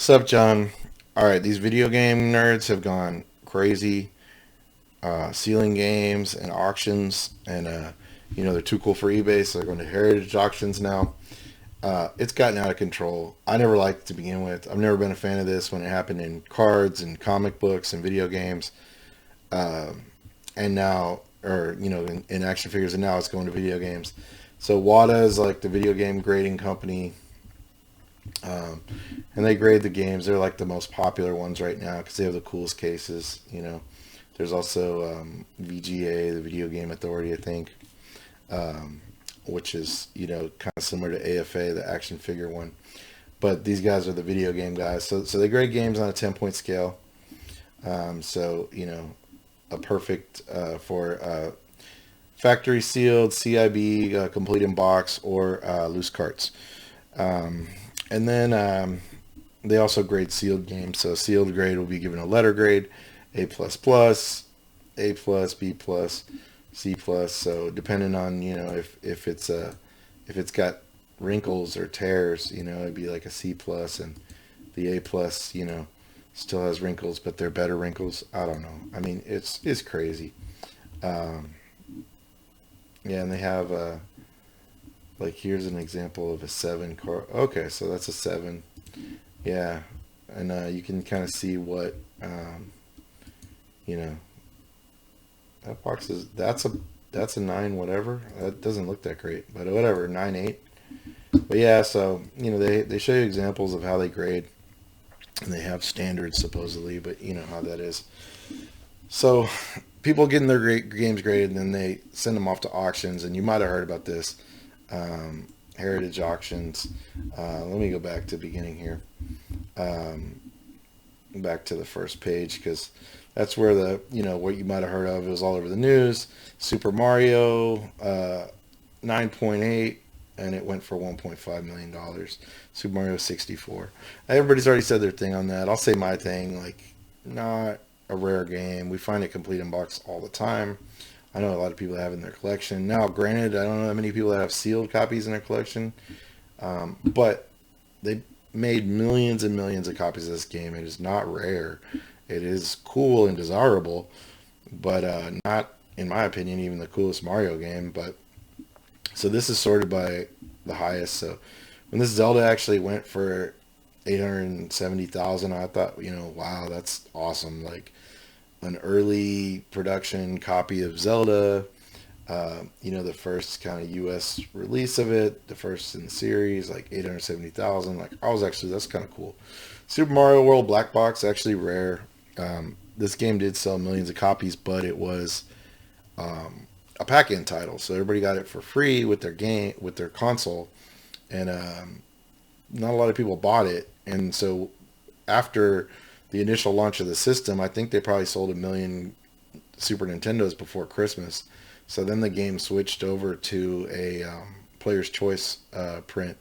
What's up, John? All right, these video game nerds have gone crazy, sealing games and auctions, and they're too cool for eBay, so they're going to heritage auctions now. It's gotten out of control. I never liked it to begin with. I've never been a fan of this when it happened in cards and comic books and video games, uh, and now, in action figures, and now it's going to video games. So WATA is like the video game grading company. Um, and they grade the games. They're like the most popular ones right now because they have the coolest cases. There's also VGA, the Video Game Authority, I think, um, which is kind of similar to AFA, the action figure one. But these guys are the video game guys. So they grade games on a 10-point scale. A perfect for factory sealed, CIB, complete in box, or loose carts. Um, and then they also grade sealed games. So sealed grade will be given a letter grade, A++, A plus, B plus, C plus. So depending on if it's got wrinkles or tears, it'd be like a C plus, and the A plus, still has wrinkles, but they're better wrinkles. I don't know. I mean, it's crazy. Um, yeah, and they have like here's an example of a 7 car. Okay, so that's a 7. Yeah, and you can kind of see what you know that box is. That's a 9 whatever. That doesn't look that great, but whatever, 9.8. But yeah, so they show you examples of how they grade, and they have standards supposedly, but you know how that is. So people getting their games graded, and then they send them off to auctions, and you might have heard about this. Heritage auctions. Let me go back to the beginning here. Um, Back to the first page because that's where what you might have heard of. It was all over the news. Super Mario 9.8, and it went for $1.5 million. Super Mario 64. Everybody's already said their thing on that. I'll say my thing. Like, not a rare game. We find it complete in box all the time. I know a lot of people have it in their collection. Now, granted, I don't know how many people that have sealed copies in their collection, but they made millions and millions of copies of this game. It is not rare. It is cool and desirable, but not, in my opinion, even the coolest Mario game. But so this is sorted by the highest. So when this Zelda actually went for 870,000, I thought, wow, that's awesome. Like an early production copy of Zelda, the first kind of U.S. release of it, the first in the series, like 870,000. Like that's kind of cool. Super Mario World Black Box, actually rare. This game did sell millions of copies, but it was a pack-in title, so everybody got it for free with their game, with their console, and not a lot of people bought it. And so after the initial launch of the system, I think they probably sold 1 million Super Nintendos before Christmas. So then the game switched over to a player's choice print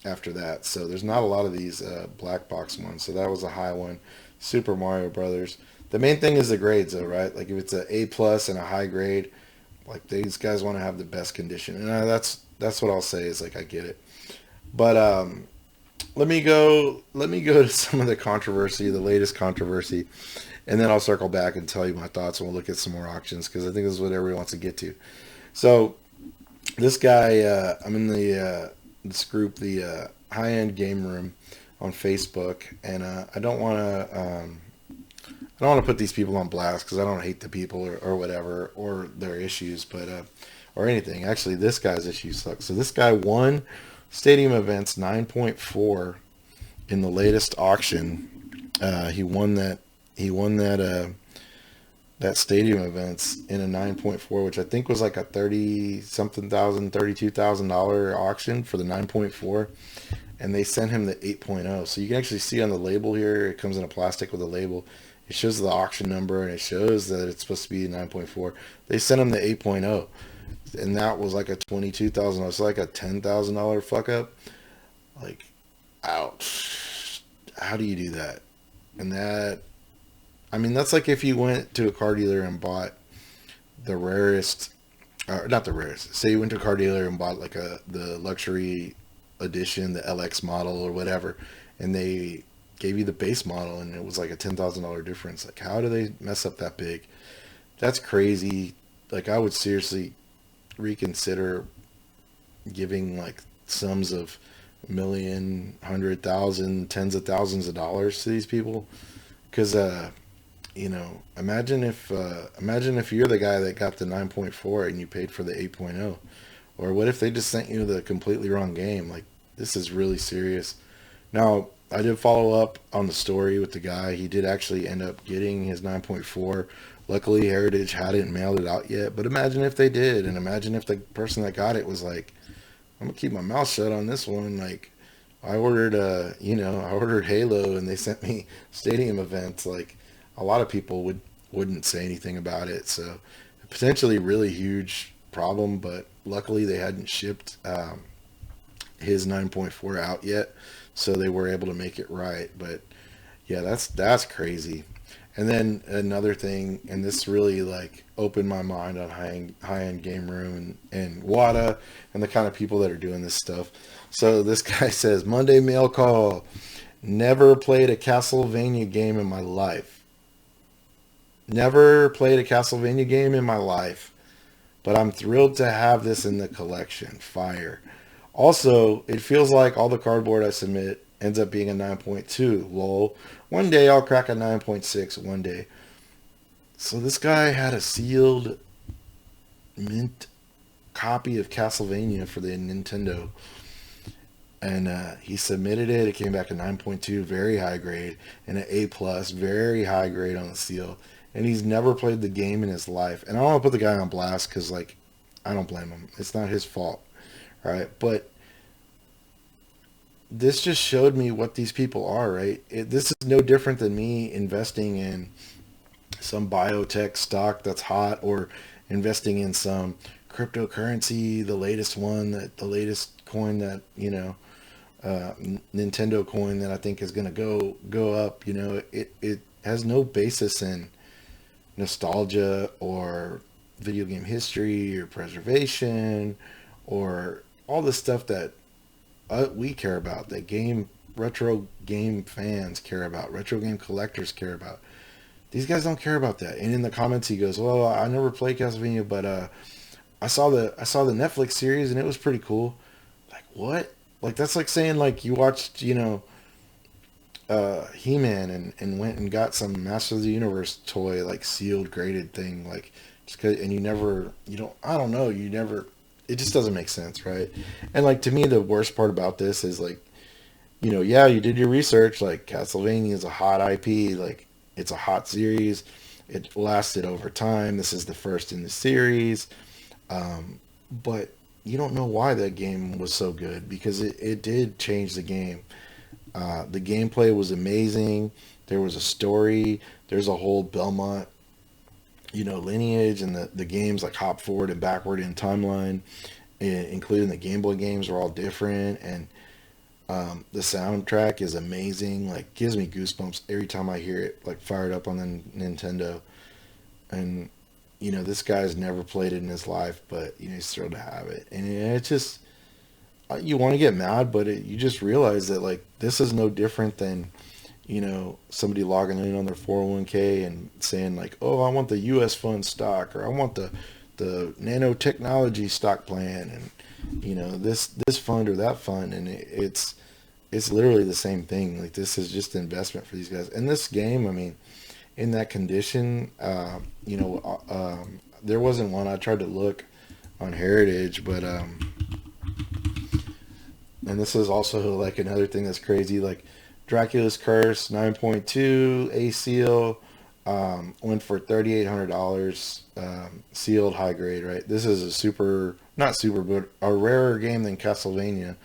after that. So there's not a lot of these black box ones. So that was a high one. Super Mario Brothers. The main thing is the grades, though, right? Like if it's an A plus and a high grade, like these guys want to have the best condition, and that's what I'll say is like I get it. But let me go to some of the controversy, the latest controversy, and then I'll circle back and tell you my thoughts, and we'll look at some more auctions because I think this is what everyone wants to get to. So this guy, I'm in this group, the High End Game Room on Facebook, and I don't want to put these people on blast because I don't hate the people or whatever or their issues, but or anything. Actually, this guy's issue sucks. So this guy won Stadium Events 9.4 in the latest auction. He won that. He won that Stadium Events in a 9.4, which I think was like a 30 something thousand, $32,000 auction for the 9.4, and they sent him the 8.0. So you can actually see on the label here, it comes in a plastic with a label. It shows the auction number and it shows that it's supposed to be 9.4. They sent him the 8.0, and that was like a $22,000. It's like a $10,000 fuck up. Like, ouch. How do you do that? And that's like if you went to a car dealer and bought the rarest, or not the rarest. Say you went to a car dealer and bought like the luxury edition, the LX model or whatever, and they gave you the base model, and it was like a $10,000 difference. Like, how do they mess up that big? That's crazy. Like, I would seriously reconsider giving like sums of million, 100,000, tens of thousands of dollars to these people, because imagine if you're the guy that got the 9.4 and you paid for the 8.0, or what if they just sent you the completely wrong game? Like, this is really serious. Now, I did follow up on the story with the guy. He did actually end up getting his 9.4. Luckily, Heritage hadn't mailed it out yet, but imagine if they did, and imagine if the person that got it was like, I'm gonna keep my mouth shut on this one. Like, I ordered Halo and they sent me Stadium events. Like, a lot of people wouldn't say anything about it. So potentially really huge problem, but luckily they hadn't shipped his 9.4 out yet, so they were able to make it right. But yeah, that's crazy. And then another thing, and this really like opened my mind on high end game room and WATA and the kind of people that are doing this stuff. So this guy says, Monday mail call. Never played a Castlevania game in my life. Never played a Castlevania game in my life, but I'm thrilled to have this in the collection. Fire. Also, it feels like all the cardboard I submit ends up being a 9.2. Lol. One day I'll crack a 9.6 one day. So this guy had a sealed mint copy of Castlevania for the Nintendo. And he submitted it. It came back a 9.2, very high grade, and an A+, very high grade on the seal. And he's never played the game in his life. And I don't want to put the guy on blast because, like, I don't blame him. It's not his fault, right? But this just showed me what these people are, right? This is no different than me investing in some biotech stock that's hot, or investing in some cryptocurrency, the latest coin that, Nintendo coin that I think is going to go up. It has no basis in nostalgia or video game history or preservation or all the stuff that we care about, that retro game fans care about, retro game collectors care about. These guys don't care about that. And in the comments he goes, well, I never played Castlevania, but I saw the Netflix series and it was pretty cool. Like, what? Like, that's like saying, like, you watched, He-Man and went and got some Master of the Universe toy, like, sealed, graded thing, like, just 'cause, and I don't know, it just doesn't make sense, right? And, like, to me, the worst part about this is, like, yeah, you did your research, like, Castlevania is a hot IP, like, it's a hot series, it lasted over time, this is the first in the series, but you don't know why that game was so good, because it did change the game. The gameplay was amazing. There was a story. There's a whole Belmont, lineage, and the games like hop forward and backward in timeline, including the Game Boy games, are all different. And the soundtrack is amazing. Like, gives me goosebumps every time I hear it, like, fired up on the Nintendo. And this guy's never played it in his life, but he's thrilled to have it. And it's just, you want to get mad, but you just realize that, like, this is no different than somebody logging in on their 401k and saying, like, oh, I want the US fund stock, or I want the nanotechnology stock plan, and this fund or that fund, and it's literally the same thing. Like, this is just investment for these guys. And this game, I mean, in that condition, there wasn't one. I tried to look on Heritage, but and this is also, like, another thing that's crazy. Like, Dracula's Curse 9.2 A seal went for $3,800, sealed, high grade. Right, this is not super, but a rarer game than Castlevania,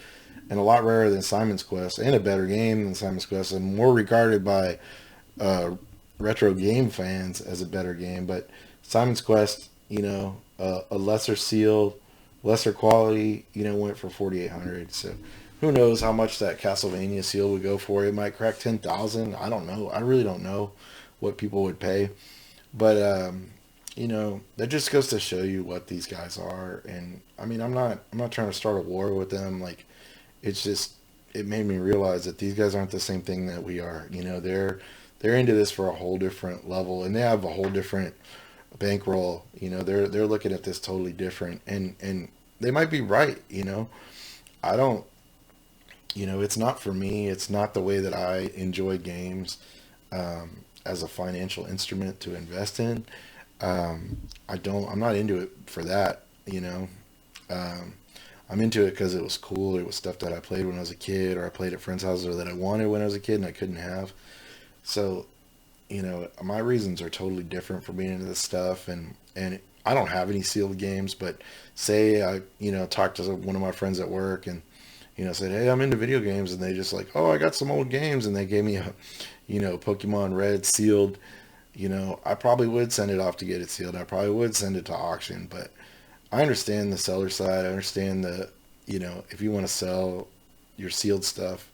and a lot rarer than Simon's Quest, and a better game than Simon's Quest, and more regarded by retro game fans as a better game. But Simon's Quest, a lesser seal, lesser quality, went for $4,800. So who knows how much that Castlevania seal would go for? It might crack 10,000. I don't know. I really don't know what people would pay. But that just goes to show you what these guys are. And I mean, I'm not trying to start a war with them. Like, it's just, it made me realize that these guys aren't the same thing that we are. You know, they're into this for a whole different level, and they have a whole different bankroll. You know, they're looking at this totally different, and they might be right. You know, I don't. You know, it's not for me. It's not the way that I enjoy games as a financial instrument to invest in. I don't. I'm not into it for that. You know, um, I'm into it because it was cool. It was stuff that I played when I was a kid, or I played at friends' houses, or that I wanted when I was a kid and I couldn't have. So, you know, my reasons are totally different for being into this stuff, and I don't have any sealed games. But say I, you know, talked to one of my friends at work and, you know, said, hey, I'm into video games, and they just like, oh, I got some old games, and they gave me a, you know, Pokemon Red sealed. You know, I probably would send it off to get it sealed. I probably would send it to auction, but I understand the seller side. I understand the, you know, if you want to sell your sealed stuff,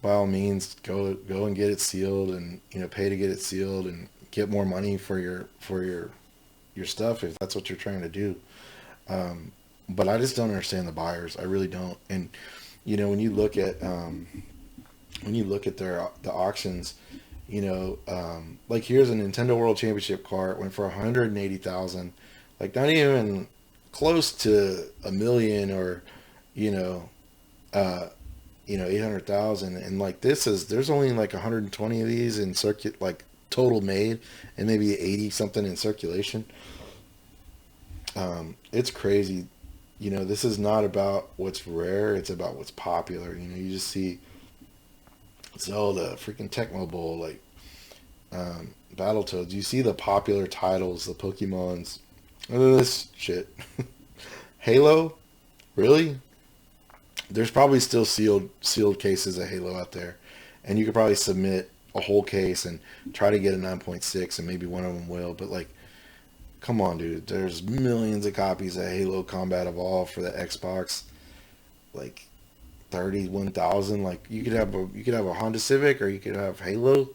by all means, go and get it sealed, and you know, pay to get it sealed, and get more money for your stuff if that's what you're trying to do. Um, but I just don't understand the buyers. I really don't. And you know, when you look at the auctions, you know, like here's a Nintendo World Championship car. It went for 180,000, like not even close to a million, or you know, uh, 800,000. And like this is there's only like 120 of these in circuit, like total made, and maybe 80 something in circulation. It's crazy. You know, this is not about what's rare, it's about what's popular. You know, you just see Zelda, freaking Tecmo Bowl, like Battletoads. You see the popular titles, the Pokemons. None of this shit. Halo, really? There's probably still sealed cases of Halo out there, and you could probably submit a whole case and try to get a 9.6, and maybe one of them will. But like, come on, dude. There's millions of copies of Halo Combat Evolved for the Xbox. Like 31,000. Like you could have a Honda Civic, or you could have Halo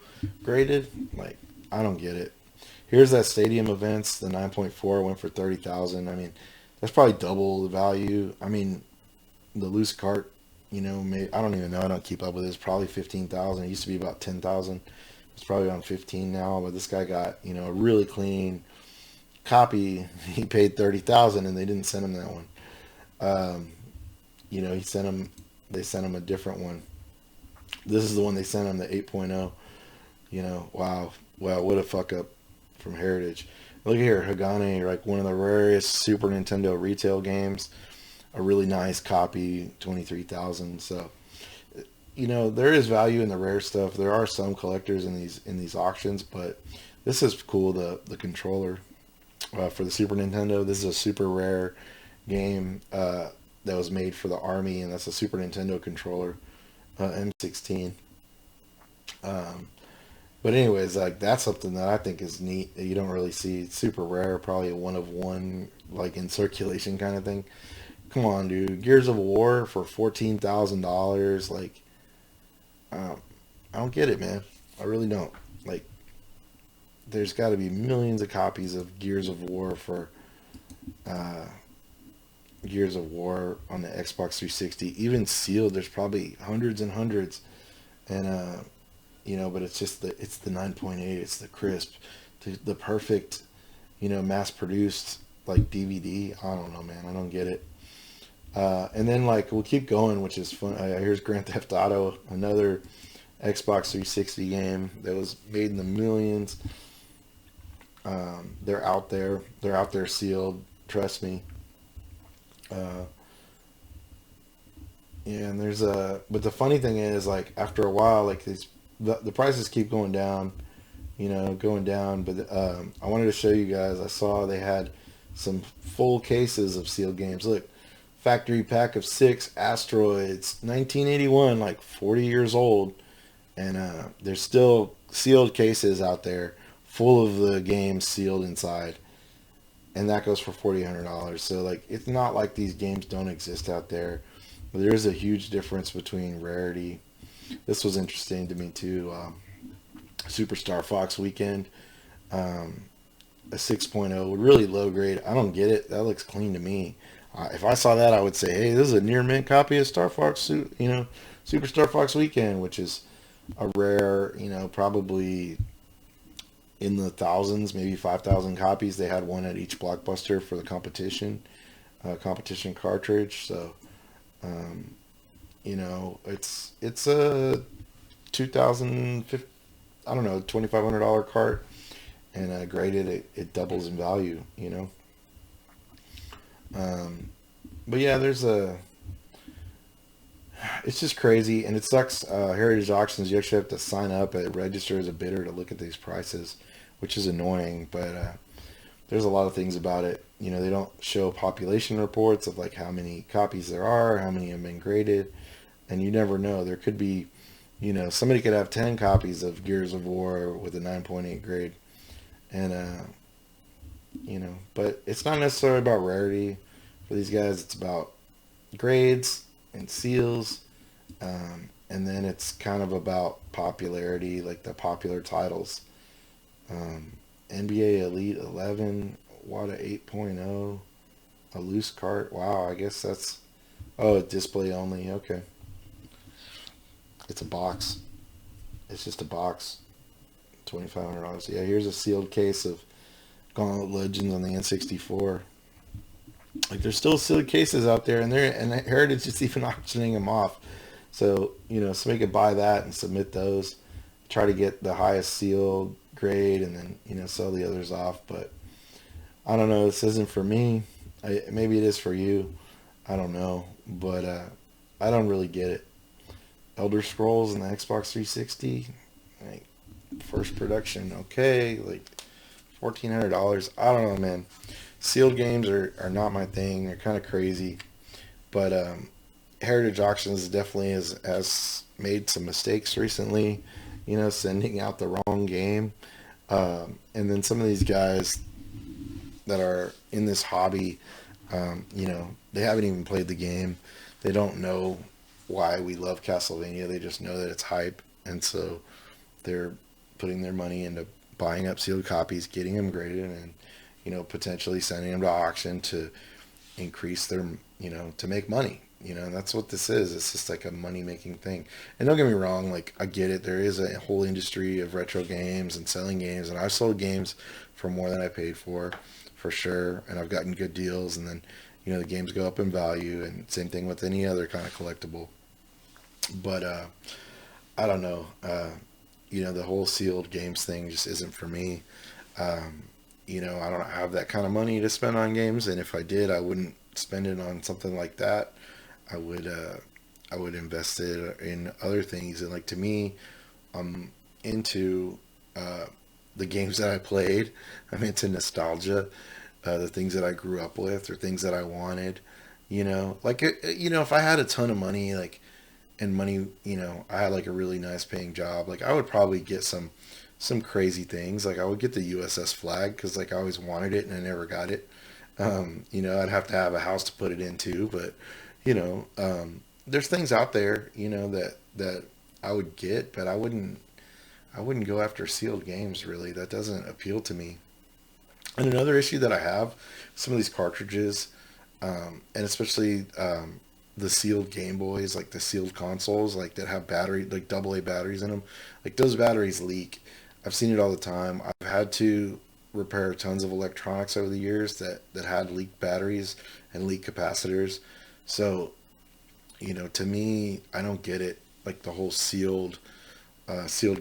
graded. Like, I don't get it. Here's that stadium events. The 9.4 went for 30,000. I mean, that's probably double the value. I mean, the loose cart, you know, I don't even know. I don't keep up with this. Probably 15,000. It used to be about 10,000. It's probably around 15 now. But this guy got, you know, a really clean copy. He paid 30,000, and they didn't send him that one. Um, you know, they sent him a different one. This is the one they sent him, the 8.0. You know, wow, what a fuck up from Heritage. Look here, Hagane, like one of the rarest Super Nintendo retail games. A really nice copy, 23,000. So, you know, there is value in the rare stuff. There are some collectors in these auctions, but this is cool. The controller for the Super Nintendo. This is a super rare game that was made for the Army, and that's a Super Nintendo controller, M16. Um, but anyways, like that's something that I think is neat that you don't really see. It's super rare, probably a one of one, like in circulation kind of thing. Come on, dude. Gears of War for $14,000. Like, um, I don't get it, man. I really don't. Like, there's got to be millions of copies of uh, Gears of War on the Xbox 360, even sealed. There's probably hundreds and hundreds, and you know, but it's the 9.8. It's the crisp, the perfect, you know, mass produced like DVD. I don't know, man. I don't get it. And then like we'll keep going, which is fun. Here's Grand Theft Auto, another Xbox 360 game that was made in the millions. They're out there. They're out there sealed. Trust me. Uh, yeah, and but the funny thing is, like after a while, like the prices keep going down, you know, going down. But I wanted to show you guys. I saw they had some full cases of sealed games. Look, factory pack of 6 Asteroids, 1981, like 40 years old, and there's still sealed cases out there full of the games sealed inside, and that goes for $4,800. So like it's not like these games don't exist out there, but there is a huge difference between rarity. This was interesting to me too. Super Star Fox Weekend, um, a 6.0, really low grade. I don't get it. That looks clean to me. If I saw that, I would say, hey, this is a near mint copy of Star Fox, Superstar Fox Weekend, which is a rare, probably in the thousands, maybe 5,000 copies. They had one at each Blockbuster for the competition cartridge. So, um, it's a 2,000, I don't know, $2,500 cart, and graded it doubles in value. Um, but yeah, it's just crazy, and it sucks. Heritage Auctions, you actually have to sign up at register as a bidder to look at these prices, which is annoying. But there's a lot of things about it. They don't show population reports of like how many copies there are, how many have been graded, and you never know. There could be, somebody could have 10 copies of Gears of War with a 9.8 grade, and but it's not necessarily about rarity for these guys. It's about grades and seals, and then it's kind of about popularity, like the popular titles. Um, NBA Elite 11, WATA 8.0, a loose cart. Wow, I guess that's, oh, display only. Okay. It's a box. It's just a box. $2,500. Yeah, here's a sealed case of Gauntlet Legends on the N64. Like, there's still sealed cases out there, and Heritage is even auctioning them off. So, somebody could buy that and submit those, try to get the highest sealed grade, and then, sell the others off. But I don't know. This isn't for me. Maybe it is for you. I don't know. But I don't really get it. Elder Scrolls and the Xbox 360, like, first production, okay, like $1,400. I don't know, man. Sealed games are not my thing. They're kind of crazy. But Heritage Auctions definitely has made some mistakes recently, sending out the wrong game. And then some of these guys that are in this hobby, they haven't even played the game. They don't know why we love Castlevania. They just know that it's hype. And so they're putting their money into buying up sealed copies, getting them graded, and, potentially sending them to auction to increase their, to make money. And that's what this is. It's just like a money making thing. And don't get me wrong, like, I get it. There is a whole industry of retro games and selling games, and I've sold games for more than I paid for sure. And I've gotten good deals, and then, the games go up in value, and same thing with any other kind of collectible. But I don't know. The whole sealed games thing just isn't for me. I don't have that kind of money to spend on games, and if I did, I wouldn't spend it on something like that. I would invest it in other things. And, like, to me, I'm into the games that I played. I'm into nostalgia, the things that I grew up with or things that I wanted. If I had a ton of money, like, and money, I had like a really nice paying job, like, I would probably get some crazy things. Like, I would get the USS Flag because, like, I always wanted it and I never got it. I'd have to have a house to put it into, but there's things out there, that I would get, but I wouldn't go after sealed games, really. That doesn't appeal to me. And another issue that I have, some of these cartridges, and especially the sealed Game Boys, like the sealed consoles, like that have battery, like AA batteries in them, like those batteries leak. I've seen it all the time. I've had to repair tons of electronics over the years that had leaked batteries and leak capacitors. So, to me, I don't get it. Like, the whole sealed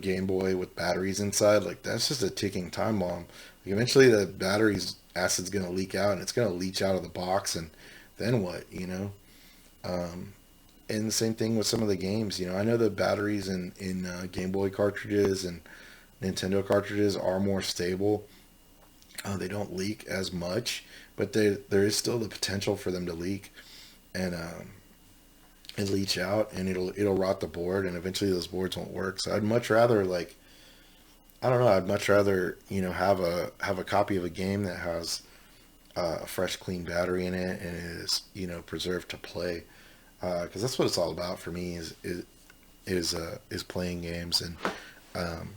Game Boy with batteries inside, like, that's just a ticking time bomb. Like, eventually the battery's acid's gonna leak out and it's gonna leach out of the box, and then what? Um, and the same thing with some of the games. I know the batteries in Game Boy cartridges and Nintendo cartridges are more stable. They don't leak as much, but there is still the potential for them to leak and leach out, and it'll rot the board, and eventually those boards won't work. So I'd much rather, like, I don't know, I'd much rather have a copy of a game that has a fresh, clean battery in it and is preserved to play, because that's what it's all about for me is playing games. And um,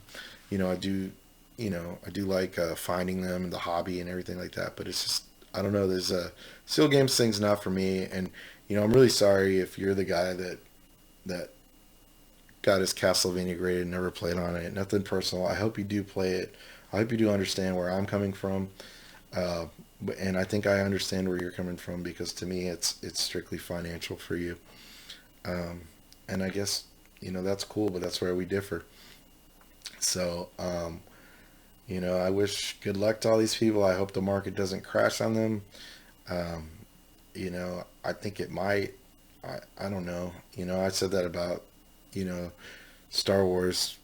I do I do like finding them, the hobby and everything like that. But it's just, I don't know. There's a Seal Games thing's not for me, and I'm really sorry if you're the guy that got his Castlevania graded, never played on it. Nothing personal. I hope you do play it. I hope you do understand where I'm coming from. Uh, and I think I understand where you're coming from, because to me it's strictly financial for you. Um, and I guess that's cool, but that's where we differ. So I wish good luck to all these people. I hope the market doesn't crash on them. Um, I think it might. I don't know. I said that about you know Star Wars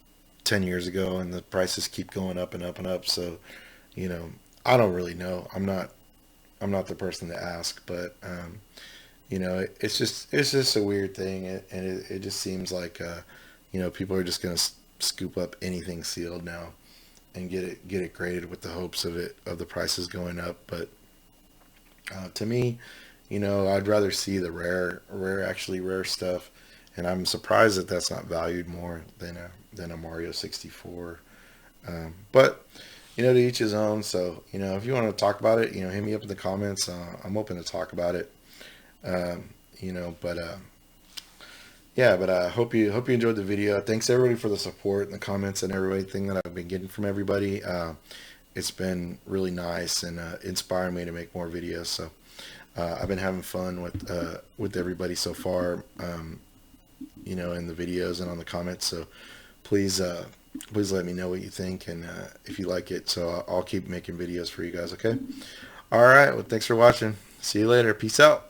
10 years ago, and the prices keep going up and up and up. So you know I don't really know. I'm not the person to ask, but it's just a weird thing, and it just seems like people are just gonna scoop up anything sealed now and get it graded with the hopes of the prices going up. But to me, I'd rather see the actually rare stuff, and I'm surprised that that's not valued more than a Mario 64. But to each his own. So if you want to talk about it, hit me up in the comments. I'm open to talk about it. But yeah, but I hope you enjoyed the video. Thanks everybody for the support and the comments and everything that I've been getting from everybody. It's been really nice and inspiring me to make more videos. So I've been having fun with everybody so far. In the videos and on the comments. So please please let me know what you think, and if you like it. So I'll keep making videos for you guys. Okay. All right. Well, thanks for watching. See you later. Peace out.